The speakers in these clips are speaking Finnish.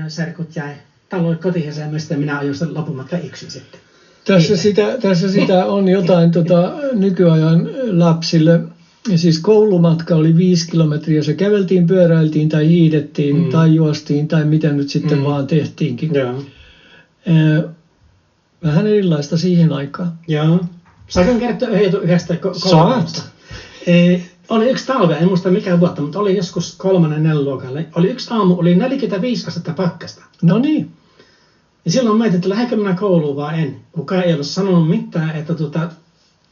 serkut jäi taloon kotiin ja minä ajoin sen loppumatkan yksin sitten. Tässä sitä on jotain nykyajan lapsille. Ja siis koulumatka oli 5 kilometriä. Se käveltiin, pyöräiltiin tai hiidettiin tai juostiin tai mitä nyt sitten vaan tehtiinkin. Joo. Vähän erilaista siihen aikaan. Joo. Saanko kertoa yhdestä koulusta? Oli yksi talve, en muista mikä vuotta, mutta oli joskus 3.4. luokalle. Oli yksi aamu, oli 45 astetta pakkasta. No niin. Ja silloin mietin, että lähdenkö minä kouluun vai en. Kukaan ei ollut sanonut mitään, että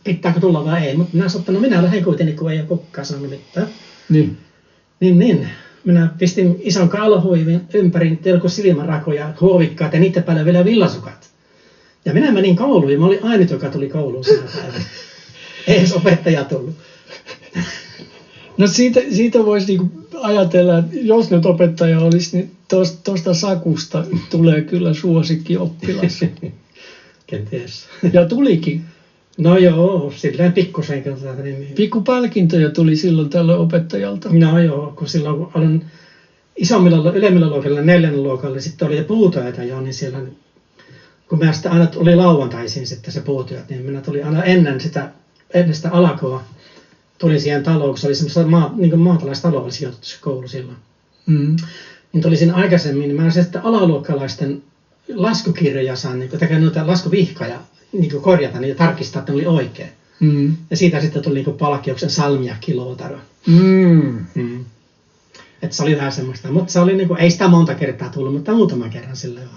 pitääkö tulla vai ei. Mutta minä sanoin, että minä lähden kuitenkin, kun ei ole kukaan sanonut mitään. Niin. Minä pistin ison kaulahuivin ympäri joku silmänrakoja, huovikkaat ja niiden päälle vielä villasukat. Ja minä menin kouluun ja mä olin ainut, joka tuli kouluun sinä päivänä. Ei edes opettaja tullut. No siitä voisi niinku ajatella, että jos nyt opettaja olisi, niin tuosta Sakusta tulee kyllä suosikkioppilas. Kenties. Ja tulikin. No joo, silleen pikkusen. Pikkupalkintoja tuli silloin tällä opettajalta. No joo, kun silloin kun olin ylemmillä luokalla, 4. luokalla, sitten oli puutöitä jo, niin siellä, kun mä sitten aina oli lauantaisin sitten se puutyöt, niin minä tulin aina ennen sitä alkoa. Tuli siihen taloon, kun se oli semmoista niin maatalaistaloa oli sijoitettu se koulu silloin. Niin tuli siinä aikaisemmin, niin mä sitten alaluokkalaisten laskukirjoja saan, niin tekee noita laskuvihkoja, niin korjata niitä, tarkistaa, että ne oli oikein. Ja siitä sitten tuli niin palkkiuksen salmia kilootaro. Että se oli vähän semmoista, mutta se oli, niin kuin, ei sitä monta kertaa tullut, mutta muutama kerran silleen.